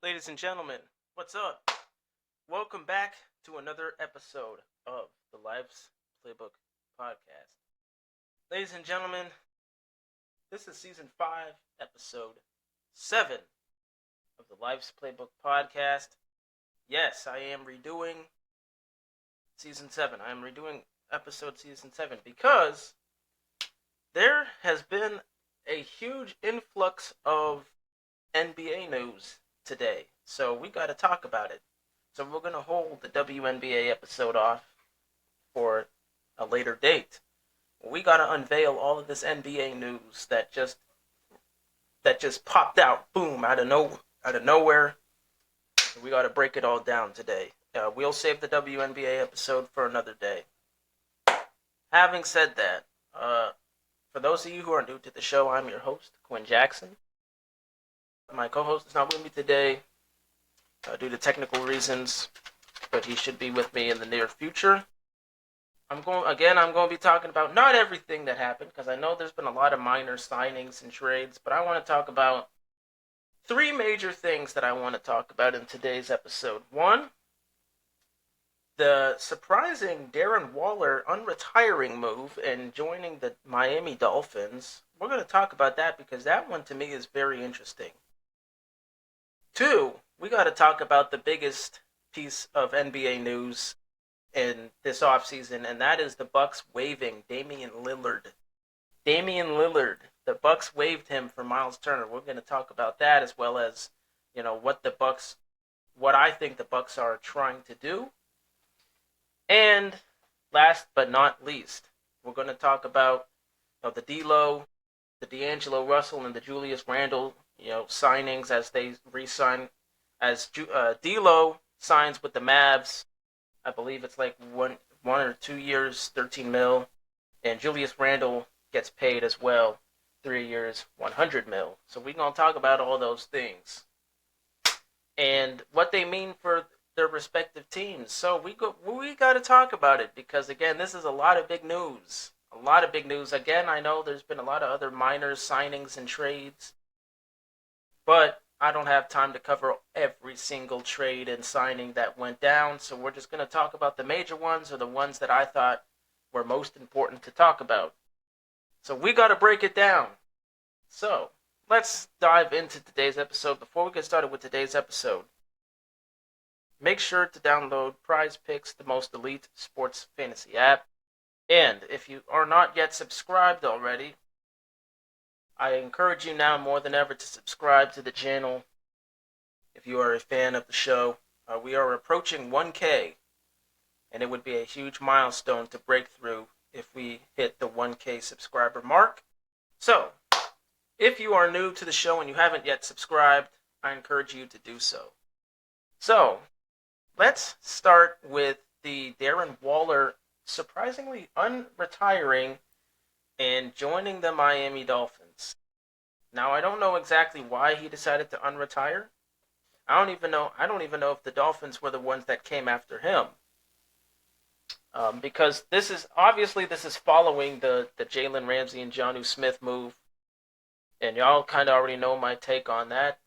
Ladies and gentlemen, what's up? Welcome back to another episode of the Life's Playbook podcast. Ladies and gentlemen, this is season 5, episode 7 of the Life's Playbook podcast. Yes, I am redoing season 7. I am redoing episode season 7 because there has been a huge influx of NBA news today. So we got to talk about it. So we're going to hold the WNBA episode off for a later date. We got to unveil all of this NBA news that just popped out, boom, out of nowhere. We got to break it all down today. We'll save the WNBA episode for another day. Having said that, for those of you who are new to the show, I'm your host, Quinn Jackson. My co-host is not with me today due to technical reasons, but he should be with me in the near future. I'm going to be talking about not everything that happened, because I know there's been a lot of minor signings and trades, but I want to talk about 3 major things that I want to talk about in today's episode. 1, the surprising Darren Waller unretiring move and joining the Miami Dolphins. We're going to talk about that because that one to me is very interesting. 2, we got to talk about the biggest piece of NBA news in this offseason, and that is the Bucks waiving Damian Lillard. Damian Lillard, the Bucks waived him for Miles Turner. We're going to talk about that, as well as, what I think the Bucks are trying to do. And last but not least, we're going to talk about the D'Lo, the D'Angelo Russell, and the Julius Randle signings as they re-sign, as D'Lo signs with the Mavs. I believe it's like one or 2 years, 13 mil, and Julius Randle gets paid as well, 3 years, 100 mil. So we're gonna talk about all those things and what they mean for their respective teams. So we got to talk about it because again, this is a lot of big news. A lot of big news. Again, I know there's been a lot of other minor signings and trades, but I don't have time to cover every single trade and signing that went down, so we're just going to talk about the major ones or the ones that I thought were most important to talk about. So we got to break it down. So let's dive into today's episode. Before we get started with today's episode, make sure to download Prize Picks, the most elite sports fantasy app. And if you are not yet subscribed already, I encourage you now more than ever to subscribe to the channel if you are a fan of the show. We are approaching 1K, and it would be a huge milestone to break through if we hit the 1K subscriber mark. So, if you are new to the show and you haven't yet subscribed, I encourage you to do so. So, let's start with the Darren Waller surprisingly unretiring and joining the Miami Dolphins. Now, I don't know exactly why he decided to unretire. I don't even know if the Dolphins were the ones that came after him. Because this is following the Jalen Ramsey and Jonnu Smith move, and y'all kind of already know my take on that.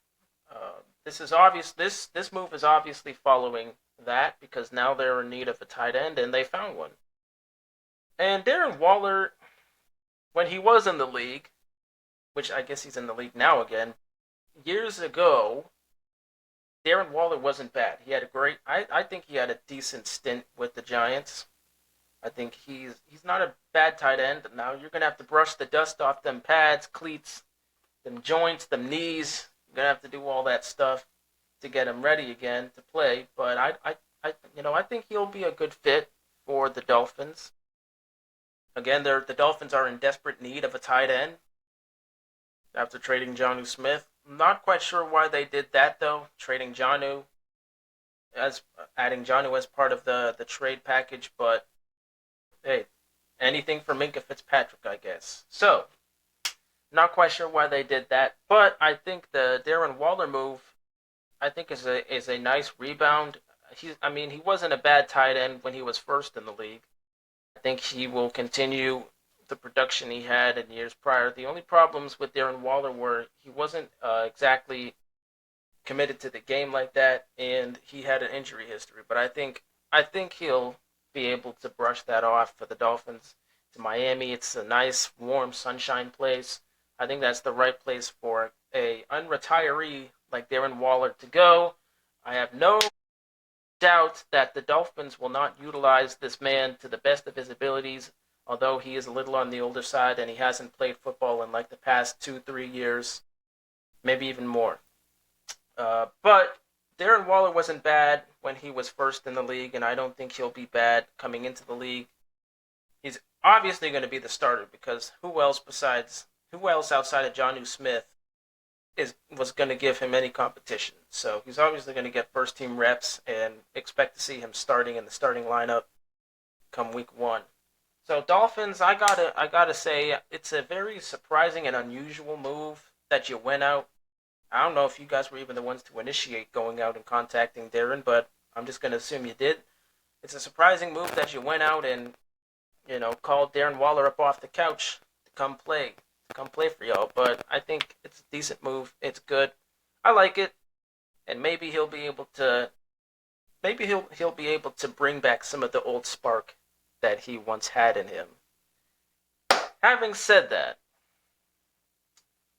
This move is obviously following that because now they're in need of a tight end, and they found one. And Darren Waller, when he was in the league, which I guess he's in the league now again, years ago, Darren Waller wasn't bad. He had I think he had a decent stint with the Giants. I think he's not a bad tight end. Now you're going to have to brush the dust off them pads, cleats, them joints, them knees. You're going to have to do all that stuff to get him ready again to play. But I think he'll be a good fit for the Dolphins. Again, the Dolphins are in desperate need of a tight end after trading Jonnu Smith. I'm not quite sure why they did that, though, adding Jonnu as part of the trade package, but hey, anything for Minkah Fitzpatrick, I guess. So, not quite sure why they did that, but I think the Darren Waller move, I think is a nice rebound. He wasn't a bad tight end when he was first in the league. I think he will continue the production he had in years prior. The only problems with Darren Waller were he wasn't exactly committed to the game like that, and he had an injury history. But I think he'll be able to brush that off for the Dolphins. To Miami, it's a nice, warm, sunshine place. I think that's the right place for a unretiree like Darren Waller to go. I have no doubt that the Dolphins will not utilize this man to the best of his abilities, although he is a little on the older side and he hasn't played football in like the past 2-3 years, maybe even more. But Darren Waller wasn't bad when he was first in the league, and I don't think he'll be bad coming into the league. He's obviously going to be the starter because who else outside of Jonnu Smith was going to give him any competition? So he's obviously going to get first team reps and expect to see him starting in the starting lineup come week 1. So Dolphins, I gotta say it's a very surprising and unusual move that you went out. I don't know if you guys were even the ones to initiate going out and contacting Darren, but I'm just gonna assume you did. It's a surprising move that you went out and called Darren Waller up off the couch to come play for y'all. But I think it's a decent move. It's good. I like it, and maybe he'll be able to bring back some of the old spark that he once had in him. Having said that,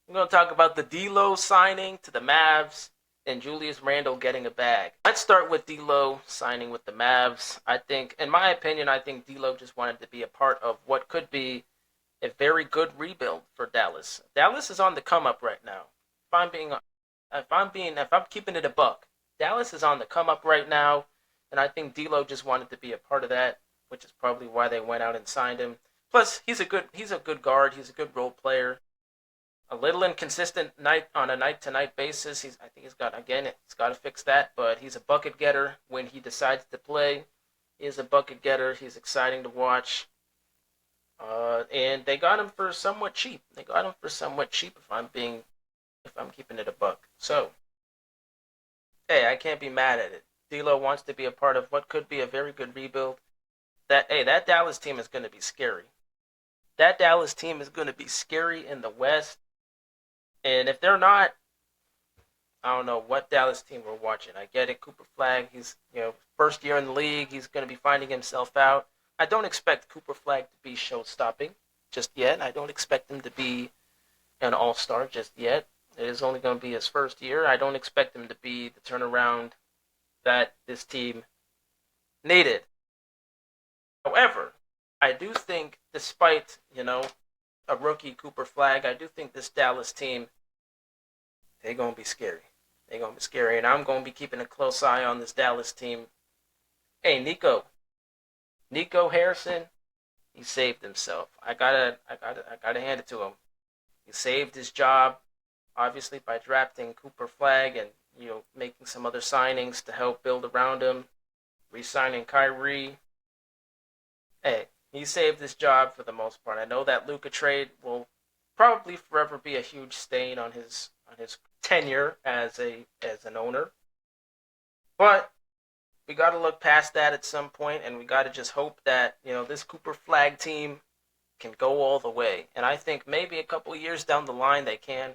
I'm going to talk about the D'Lo signing to the Mavs and Julius Randle getting a bag. Let's start with D'Lo signing with the Mavs. In my opinion, I think D'Lo just wanted to be a part of what could be a very good rebuild for Dallas. Dallas is on the come up right now. If I'm keeping it a buck, Dallas is on the come up right now, and I think D'Lo just wanted to be a part of that, which is probably why they went out and signed him. Plus, he's a good guard. He's a good role player. A little inconsistent on a night-to-night basis. I think he's got to fix that. But he's a bucket getter when he decides to play. He is a bucket getter. He's exciting to watch. And they got him for somewhat cheap. If I'm keeping it a buck. So, hey, I can't be mad at it. D'Lo wants to be a part of what could be a very good rebuild. That Dallas team is going to be scary. That Dallas team is going to be scary in the West. And if they're not, I don't know what Dallas team we're watching. I get it, Cooper Flagg. He's first year in the league. He's going to be finding himself out. I don't expect Cooper Flagg to be show-stopping just yet. I don't expect him to be an all-star just yet. It is only going to be his first year. I don't expect him to be the turnaround that this team needed. However, I do think, despite, a rookie Cooper Flagg, I do think this Dallas team, they're going to be scary. They're going to be scary, and I'm going to be keeping a close eye on this Dallas team. Hey, Nico Harrison, he saved himself. I gotta hand it to him. He saved his job, obviously, by drafting Cooper Flagg and, making some other signings to help build around him, re-signing Kyrie. Hey, he saved his job for the most part. I know that Luka trade will probably forever be a huge stain on his tenure as an owner. But we got to look past that at some point, and we got to just hope that this Cooper Flagg team can go all the way. And I think maybe a couple of years down the line they can.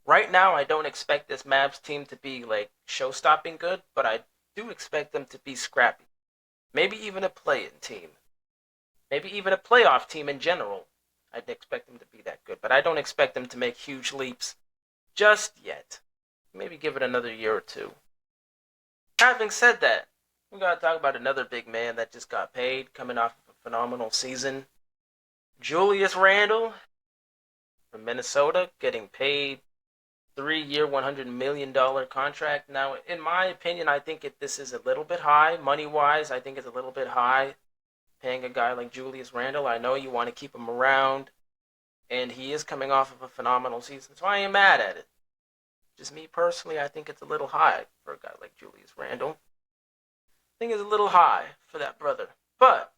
Right now, I don't expect this Mavs team to be like show-stopping good, but I do expect them to be scrappy. Maybe even a play-in team. Maybe even a playoff team in general. I'd expect them to be that good, but I don't expect them to make huge leaps just yet. Maybe give it another year or two. Having said that, we got to talk about another big man that just got paid, coming off of a phenomenal season. Julius Randle from Minnesota, getting paid 3-year, $100 million contract. Now, in my opinion, I think this is a little bit high. Money-wise, I think it's a little bit high. Paying a guy like Julius Randle, I know you want to keep him around, and he is coming off of a phenomenal season, so I ain't mad at it. Just me personally, I think it's a little high for a guy like Julius Randle. I think it's a little high for that brother, but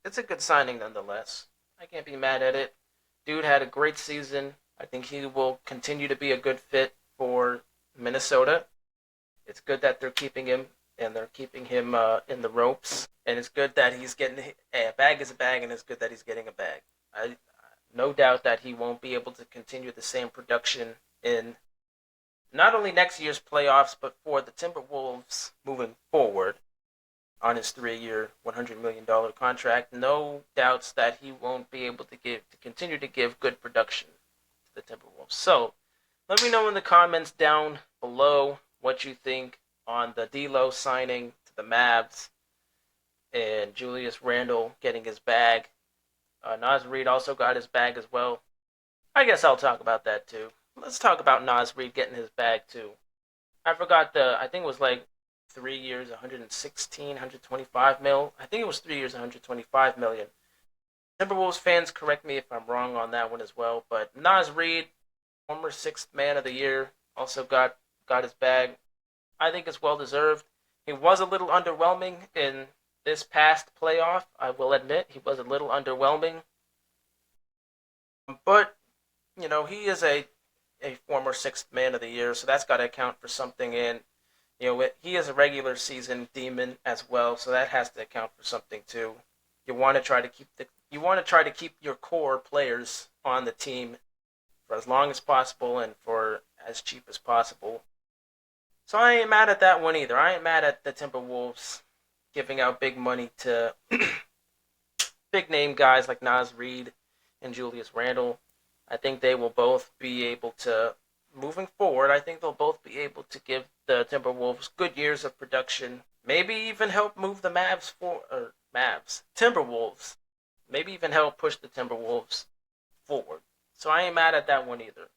it's a good signing nonetheless. I can't be mad at it. Dude had a great season. I think he will continue to be a good fit for Minnesota. It's good that they're keeping him, and they're keeping him in the ropes. And it's good that he's getting a bag is a bag, and it's good that he's getting a bag. No doubt that he won't be able to continue the same production in not only next year's playoffs, but for the Timberwolves moving forward on his 3-year, $100 million contract. No doubts that he won't be able to continue to give good production to the Timberwolves. So let me know in the comments down below what you think on the D'Lo signing to the Mavs and Julius Randle getting his bag. Naz Reid also got his bag as well. I guess I'll talk about that too. Let's talk about Naz Reid getting his bag too. I forgot I think it was like 3 years, 116, 125 mil. I think it was 3 years, 125 million. Timberwolves fans, correct me if I'm wrong on that one as well. But Naz Reid, former sixth man of the year, also got his bag. I think it's well deserved. He was a little underwhelming in this past playoff. I will admit he was a little underwhelming. But, he is a former sixth man of the year, so that's got to account for something. And he is a regular season demon as well, so that has to account for something too. You want to try to keep your core players on the team for as long as possible and for as cheap as possible. So I ain't mad at that one either. I ain't mad at the Timberwolves giving out big money to big name guys like Naz Reid and Julius Randle. I think they will both be able to, moving forward, I think they'll both be able to give the Timberwolves good years of production. Maybe even help move the Timberwolves. Maybe even help push the Timberwolves forward. So I ain't mad at that one either.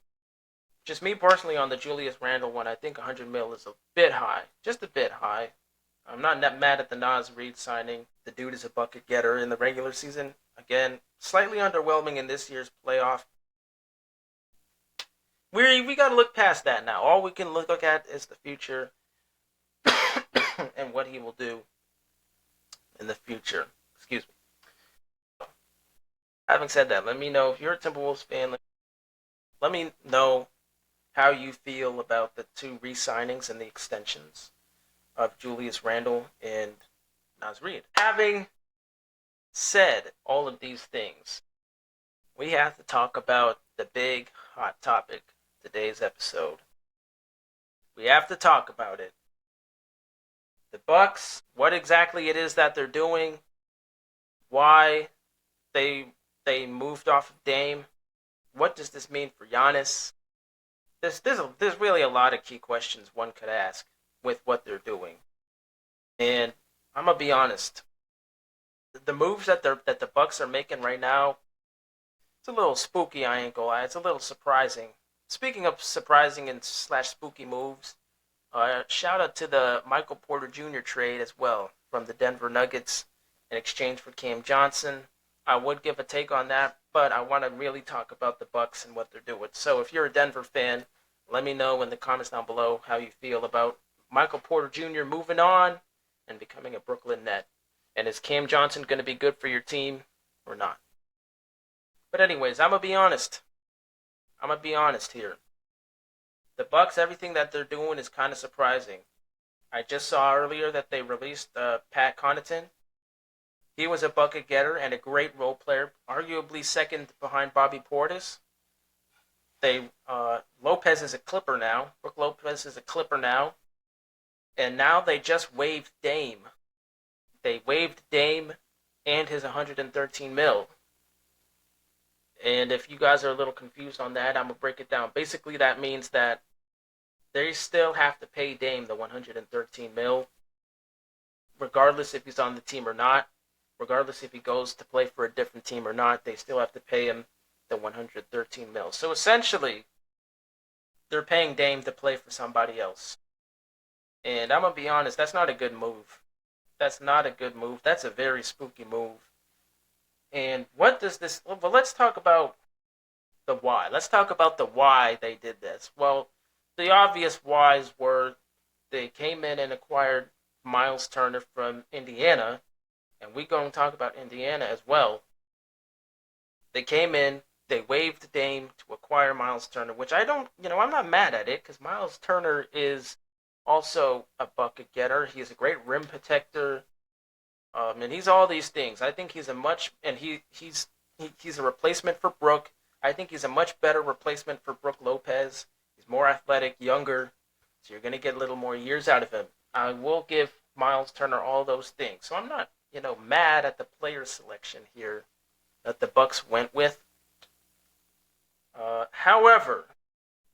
Just me personally on the Julius Randle one, I think 100 mil is a bit high. Just a bit high. I'm not mad at the Naz Reid signing. The dude is a bucket getter in the regular season. Again, slightly underwhelming in this year's playoff. We got to look past that now. All we can look at is the future and what he will do in the future. Excuse me. Having said that, let me know if you're a Timberwolves fan. Let me know how you feel about the two re-signings and the extensions of Julius Randle and Naz Reid. Having said all of these things, we have to talk about the big hot topic of today's episode. We have to talk about it. The Bucks, what exactly it is that they're doing, why they moved off of Dame, what does this mean for Giannis? There's really a lot of key questions one could ask with what they're doing. And I'm gonna be honest, the moves that the Bucks are making right now, it's a little spooky. I ain't gonna lie, it's a little surprising. Speaking of surprising and / spooky moves, shout out to the Michael Porter Jr. trade as well from the Denver Nuggets in exchange for Cam Johnson. I would give a take on that, but I want to really talk about the Bucks and what they're doing. So if you're a Denver fan, let me know in the comments down below how you feel about Michael Porter Jr. moving on and becoming a Brooklyn Net. And is Cam Johnson going to be good for your team or not? But anyways, I'm going to be honest. Here. The Bucks, everything that they're doing is kind of surprising. I just saw earlier that they released Pat Connaughton. He was a bucket getter and a great role player, arguably second behind Bobby Portis. Lopez is a Clipper now. Brook Lopez is a Clipper now. And now they just waived Dame. They waived Dame and his 113 mil. And if you guys are a little confused on that, I'm going to break it down. Basically, that means that they still have to pay Dame the 113 mil, regardless if he's on the team or not. Regardless if he goes to play for a different team or not, they still have to pay him the 113 mil. So essentially, they're paying Dame to play for somebody else. And I'm going to be honest, that's not a good move. That's a very spooky move. And what does this... Well, let's talk about the why. Let's talk about the why they did this. Well, the obvious whys were they came in and acquired Miles Turner from Indiana. And we're going to talk about Indiana as well. They came in, they waived Dame to acquire Miles Turner, which I'm not mad at it, because Miles Turner is also a bucket getter. He's a great rim protector. And he's all these things. I think he's a replacement for Brook. I think he's a much better replacement for Brook Lopez. He's more athletic, younger, so you're going to get a little more years out of him. I will give Miles Turner all those things. So I'm not, mad at the player selection here that the Bucks went with. However,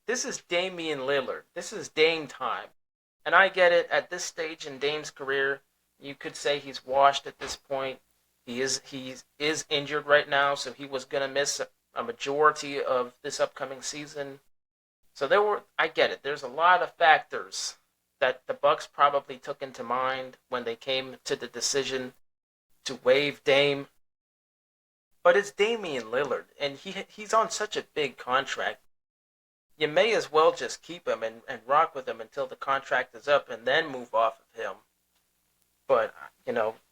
this is Damian Lillard. This is Dame time. And I get it, at this stage in Dame's career, you could say he's washed at this point. He is injured right now, so he was going to miss a majority of this upcoming season. So I get it. There's a lot of factors that the Bucks probably took into mind when they came to the decision to waive Dame. But it's Damian Lillard, and he's on such a big contract. You may as well just keep him and rock with him until the contract is up and then move off of him. But,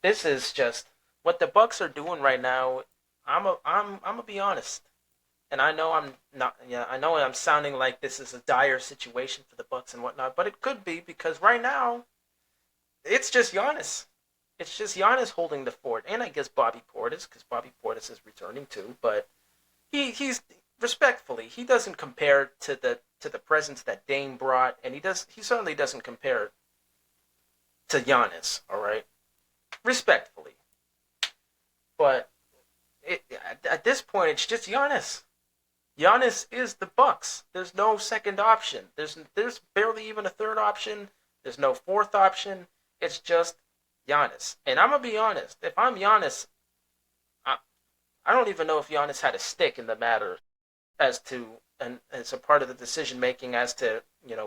this is just what the Bucks are doing right now. I'm gonna be honest. And I know I'm not, I know I'm sounding like this is a dire situation for the Bucks and whatnot, but it could be because right now it's just Giannis. It's just Giannis holding the fort, and I guess Bobby Portis, because Bobby Portis is returning too. But he's respectfully, he doesn't compare to the presence that Dame brought, and he certainly doesn't compare to Giannis. All right, respectfully, but at this point, it's just Giannis. Giannis is the Bucks. There's no second option. There's barely even a third option. There's no fourth option. It's just Giannis. And I'm gonna be honest. If I'm Giannis, I don't even know if Giannis had a stick in the matter as a part of the decision making as to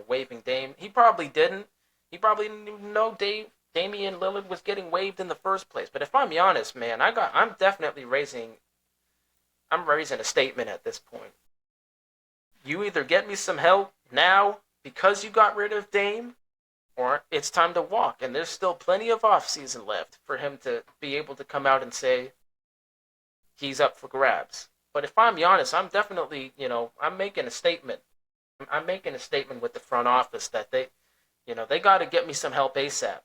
waiving Dame. He probably didn't. He probably didn't even know Damian Lillard was getting waived in the first place. But if I'm Giannis, man, I'm definitely raising a statement at this point. You either get me some help now because you got rid of Dame, or it's time to walk. And there's still plenty of offseason left for him to be able to come out and say he's up for grabs. But if I'm Giannis, I'm definitely, I'm making a statement. I'm making a statement with the front office that they got to get me some help ASAP.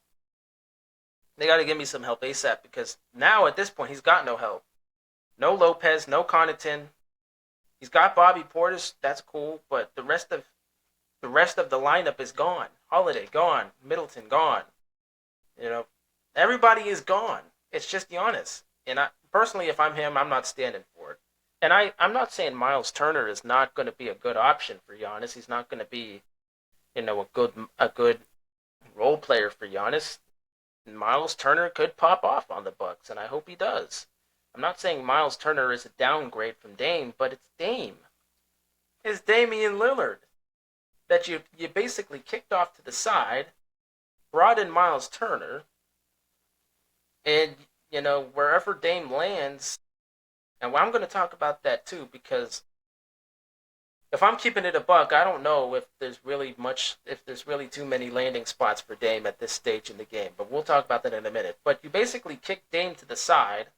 They got to give me some help ASAP because now at this point he's got no help. No Lopez, no Connaughton. He's got Bobby Portis. That's cool, but the rest of the lineup is gone. Holiday gone. Middleton gone. Everybody is gone. It's just Giannis. And personally, if I'm him, I'm not standing for it. And I'm not saying Miles Turner is not going to be a good option for Giannis. He's not going to be, a good role player for Giannis. Miles Turner could pop off on the Bucks, and I hope he does. I'm not saying Miles Turner is a downgrade from Dame, but it's Dame. It's Damian Lillard that you basically kicked off to the side, brought in Miles Turner, and, wherever Dame lands, and I'm going to talk about that too, because if I'm keeping it a buck, I don't know if there's really too many landing spots for Dame at this stage in the game, but we'll talk about that in a minute. But you basically kicked Dame to the side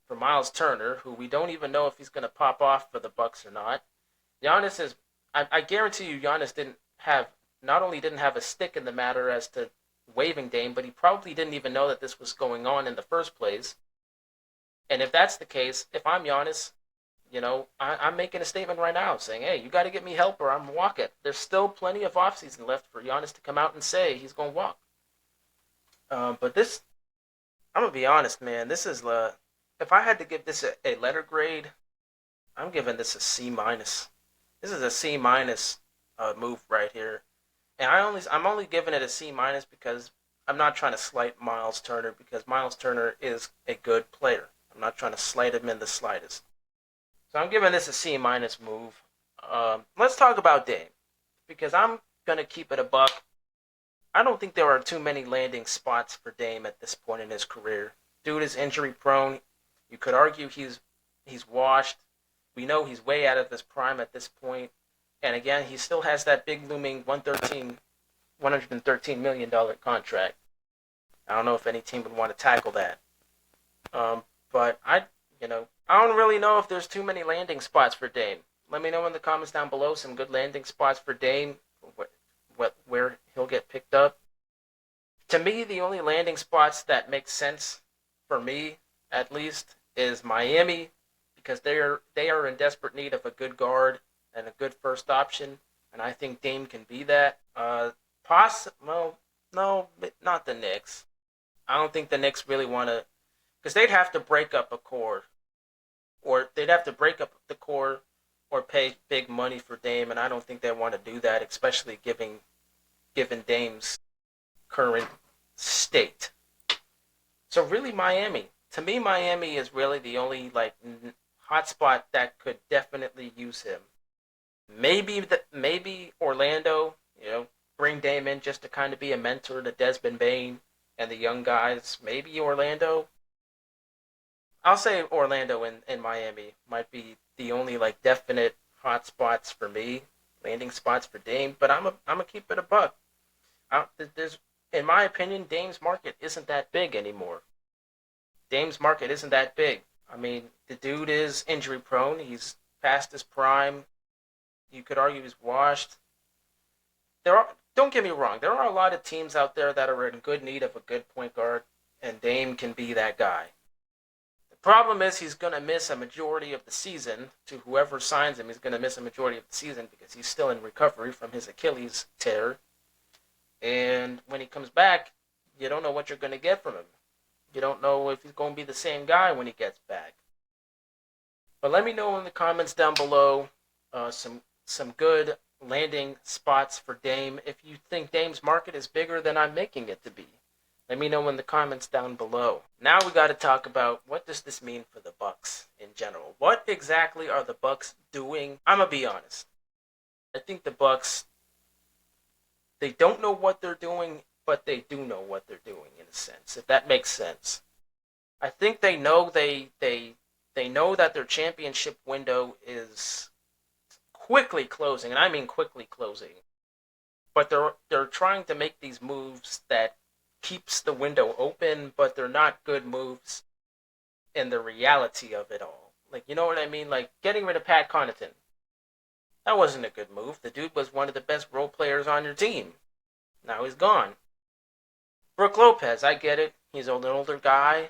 for Miles Turner, who we don't even know if he's going to pop off for the Bucks or not. Giannis is, I guarantee you, Giannis not only didn't have a stick in the matter as to waiving Dame, but he probably didn't even know that this was going on in the first place. And if that's the case, if I'm Giannis, I'm making a statement right now saying, hey, you got to get me help or I'm walking. There's still plenty of offseason left for Giannis to come out and say he's going to walk. But this, I'm going to be honest, man, this is if I had to give this a letter grade, I'm giving this a C-. This is a C- move right here. And I'm only giving it a C- because I'm not trying to slight Miles Turner, because Miles Turner is a good player. I'm not trying to slight him in the slightest. So I'm giving this a C- move. Let's talk about Dame, because I'm going to keep it a buck. I don't think there are too many landing spots for Dame at this point in his career. Dude is injury prone. You could argue he's washed. We know he's way out of his prime at this point. And again, he still has that big looming $113 million contract. I don't know if any team would want to tackle that. But I don't really know if there's too many landing spots for Dame. Let me know in the comments down below some good landing spots for Dame, where he'll get picked up. To me, the only landing spots that make sense, for me at least, is Miami, because they are in desperate need of a good guard and a good first option. and I think Dame can be that. Well, no, not the Knicks. I don't think the Knicks really want to, because they'd have to break up a core, or they'd have to break up the core, or pay big money for Dame, and I don't think they want to do that, especially given Dame's current state. So really, Miami. To me, Miami is really the only hotspot that could definitely use him. Maybe Orlando. Bring Dame in just to kind of be a mentor to Desmond Bain and the young guys. Maybe Orlando. I'll say Orlando and Miami might be the only definite hot spots for me, landing spots for Dame. But I'm gonna keep it a buck. There's, in my opinion, Dame's market isn't that big anymore. Dame's market isn't that big. I mean, the dude is injury prone. He's past his prime. You could argue he's washed. Don't get me wrong, there are a lot of teams out there that are in good need of a good point guard, and Dame can be that guy. The problem is he's going to miss a majority of the season. To whoever signs him, he's going to miss a majority of the season because he's still in recovery from his Achilles tear. And when he comes back, you don't know what you're going to get from him. You don't know if he's going to be the same guy when he gets back. But let me know in the comments down below some good landing spots for Dame. If you think Dame's market is bigger than I'm making it to be, let me know in the comments down below. Now we got to talk about, what does this mean for the Bucks in general? What exactly are the Bucks doing? I'm gonna be honest. I think the Bucks, they don't know what they're doing, but they do know what they're doing in a sense, if that makes sense. I think they know they know that their championship window is quickly closing, and I mean quickly closing. But they're trying to make these moves that keeps the window open, but they're not good moves in the reality of it all. You know what I mean? Like getting rid of Pat Connaughton. That wasn't a good move. The dude was one of the best role players on your team. Now he's gone. Brook Lopez, I get it. He's an older guy.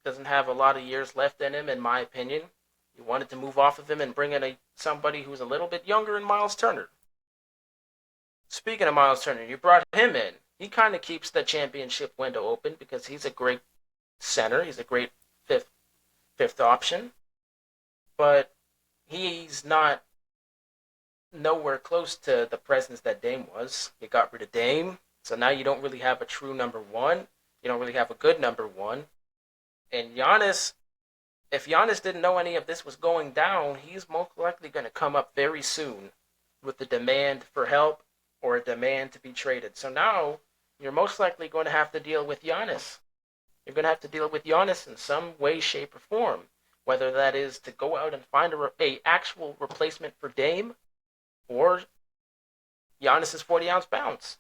Doesn't have a lot of years left in him, in my opinion. You wanted to move off of him and bring in somebody who's a little bit younger in Miles Turner. Speaking of Miles Turner, you brought him in. He kind of keeps the championship window open because he's a great center. He's a great fifth option. But he's not nowhere close to the presence that Dame was. You got rid of Dame, so now you don't really have a true number one. You don't really have a good number one. And Giannis, if Giannis didn't know any of this was going down, he's most likely going to come up very soon with the demand for help or a demand to be traded. So now you're most likely going to have to deal with Giannis. You're going to have to deal with Giannis in some way, shape, or form. Whether that is to go out and find a actual replacement for Dame, or Giannis' 40-ounce bounce.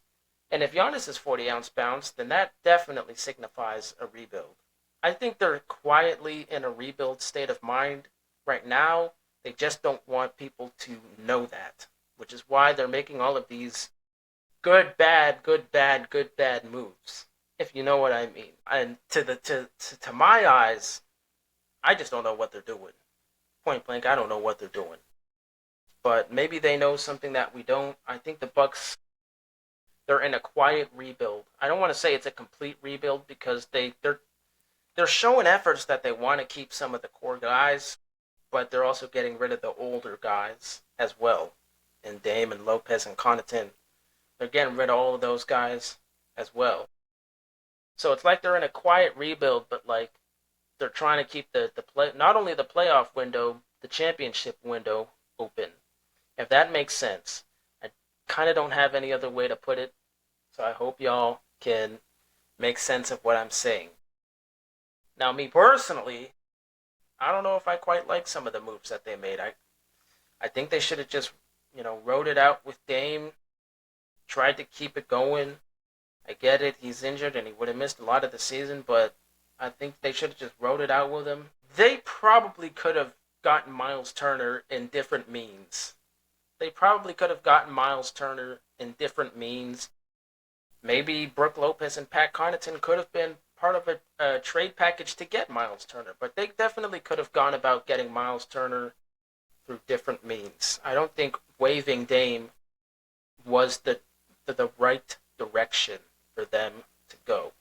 And if Giannis is 40-ounce bounce, then that definitely signifies a rebuild. I think they're quietly in a rebuild state of mind right now. They just don't want people to know that, which is why they're making all of these good, bad moves, if you know what I mean. And to my eyes, I just don't know what they're doing. Point blank, I don't know what they're doing. But maybe they know something that we don't. I think the Bucks, they're in a quiet rebuild. I don't want to say it's a complete rebuild because they're showing efforts that they want to keep some of the core guys, but they're also getting rid of the older guys as well. And Dame and Lopez and Connaughton, they're getting rid of all of those guys as well. So it's like they're in a quiet rebuild, but they're trying to keep not only the playoff window, the championship window open. If that makes sense. I kind of don't have any other way to put it, so I hope y'all can make sense of what I'm saying. Now, me personally, I don't know if I quite like some of the moves that they made. I think they should have just, rode it out with Dame, tried to keep it going. I get it, he's injured and he would have missed a lot of the season, but I think they should have just rode it out with him. They probably could have gotten Miles Turner in different means. Maybe Brook Lopez and Pat Connaughton could have been part of a trade package to get Miles Turner, but they definitely could have gone about getting Miles Turner through different means. I don't think waiving Dame was the right direction for them to go.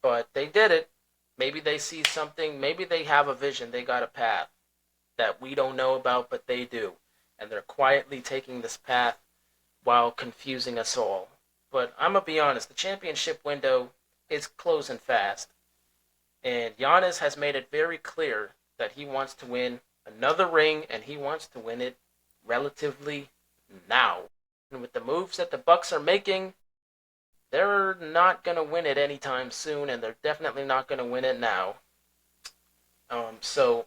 But they did it. Maybe they see something. Maybe they have a vision. They got a path that we don't know about, but they do. And they're quietly taking this path while confusing us all. But I'm going to be honest, the championship window is closing fast. And Giannis has made it very clear that he wants to win another ring, and he wants to win it relatively now. And with the moves that the Bucks are making, they're not going to win it anytime soon, and they're definitely not going to win it now. So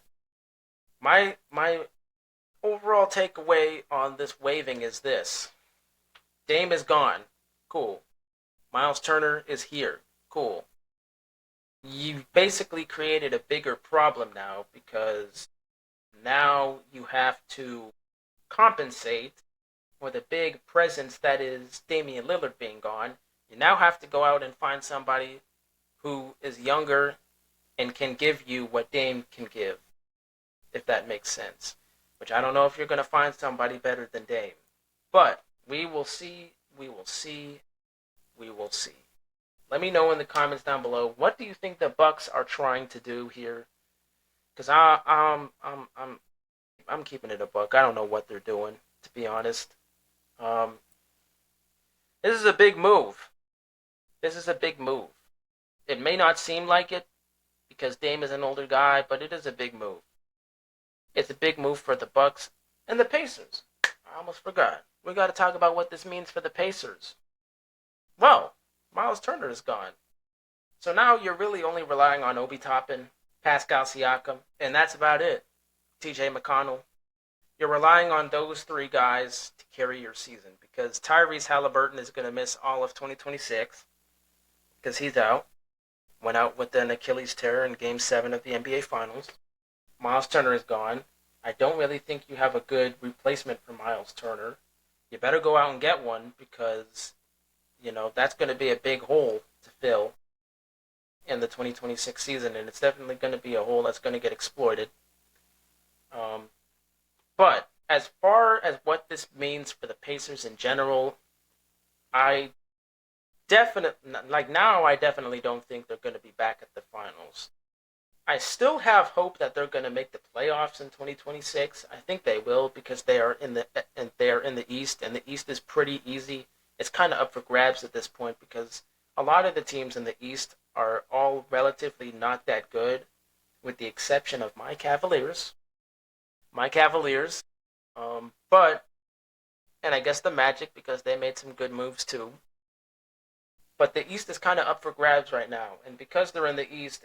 my overall takeaway on this waiving is this. Dame is gone. Cool. Miles Turner is here. Cool. You basically created a bigger problem now because now you have to compensate for the big presence that is Damian Lillard being gone. You now have to go out and find somebody who is younger and can give you what Dame can give, if that makes sense. Which I don't know if you're going to find somebody better than Dame. But we will see, we will see, we will see. Let me know in the comments down below, what do you think the Bucks are trying to do here? Because I'm keeping it a buck. I don't know what they're doing, to be honest. This is a big move. This is a big move. It may not seem like it because Dame is an older guy, but it is a big move. It's a big move for the Bucks and the Pacers. I almost forgot. We got to talk about what this means for the Pacers. Well, Miles Turner is gone. So now you're really only relying on Obi Toppin, Pascal Siakam, and that's about it. TJ McConnell. You're relying on those three guys to carry your season because Tyrese Halliburton is going to miss all of 2026 because he's out. Went out with an Achilles tear in Game 7 of the NBA Finals. Miles Turner is gone. I don't really think you have a good replacement for Miles Turner. You better go out and get one because that's going to be a big hole to fill in the 2026 season, and it's definitely going to be a hole that's going to get exploited. But as far as what this means for the Pacers in general, I definitely don't think they're going to be back at the finals. I still have hope that they're going to make the playoffs in 2026. I think they will because they are in the East, and the East is pretty easy. It's kind of up for grabs at this point because a lot of the teams in the East are all relatively not that good, with the exception of my Cavaliers. But and I guess the Magic because they made some good moves too. But the East is kind of up for grabs right now, and because they're in the East,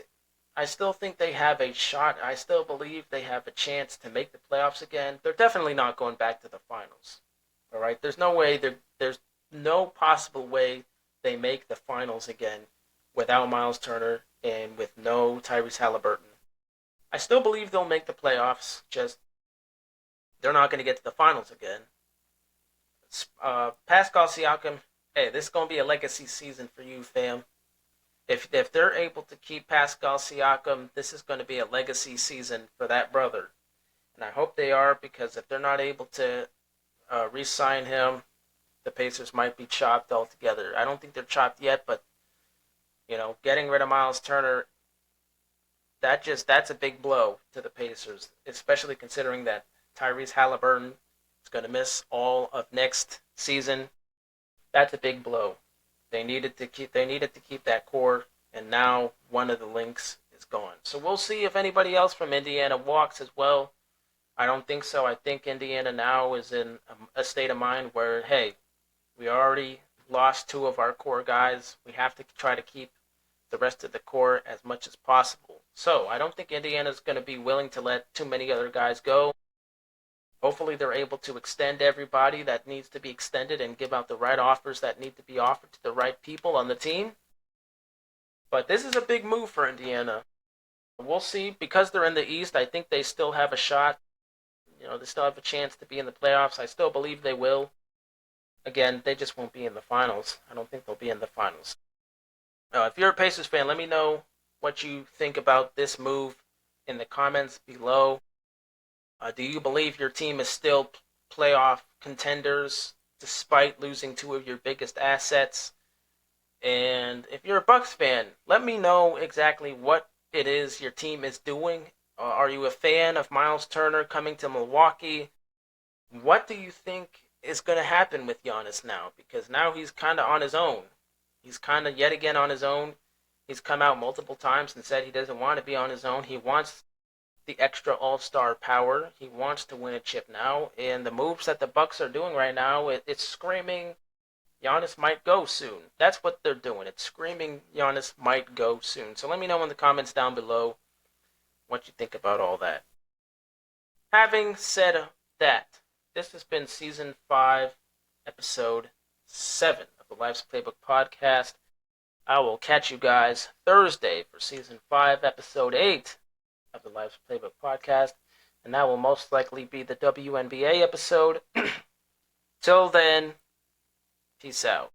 I still think they have a shot. I still believe they have a chance to make the playoffs again. They're definitely not going back to the finals. All right, there's no possible way they make the finals again without Miles Turner and with no Tyrese Halliburton. I still believe they'll make the playoffs, just they're not going to get to the finals again. Pascal Siakam, hey, this is going to be a legacy season for you, fam. If they're able to keep Pascal Siakam, this is going to be a legacy season for that brother. And I hope they are, because if they're not able to re-sign him, the Pacers might be chopped altogether. I don't think they're chopped yet, but getting rid of Miles Turner, that's a big blow to the Pacers, especially considering that Tyrese Halliburton is going to miss all of next season. That's a big blow. They needed to keep that core, and now one of the links is gone. So we'll see if anybody else from Indiana walks as well. I don't think so. I think Indiana now is in a state of mind where, hey, we already lost two of our core guys. We have to try to keep the rest of the core as much as possible. So I don't think Indiana's going to be willing to let too many other guys go. Hopefully they're able to extend everybody that needs to be extended and give out the right offers that need to be offered to the right people on the team. But this is a big move for Indiana. We'll see. Because they're in the East, I think they still have a shot. They still have a chance to be in the playoffs. I still believe they will. Again, they just won't be in the finals. I don't think they'll be in the finals. If you're a Pacers fan, let me know what you think about this move in the comments below. Do you believe your team is still playoff contenders? despite losing two of your biggest assets. And if you're a Bucks fan, let me know exactly what it is your team is doing. Are you a fan of Miles Turner coming to Milwaukee? What do you think is going to happen with Giannis now? Because now he's kind of on his own. He's kind of yet again on his own. He's come out multiple times and said he doesn't want to be on his own. He wants the extra all-star power. He wants to win a chip now. And the moves that the Bucks are doing right now, it's screaming Giannis might go soon. That's what they're doing. It's screaming Giannis might go soon. So let me know in the comments down below what you think about all that. Having said that, this has been Season 5, Episode 7 of the Life's Playbook podcast. I will catch you guys Thursday for Season 5, Episode 8 of the Life's Playbook podcast. And that will most likely be the WNBA episode. Till then, peace out.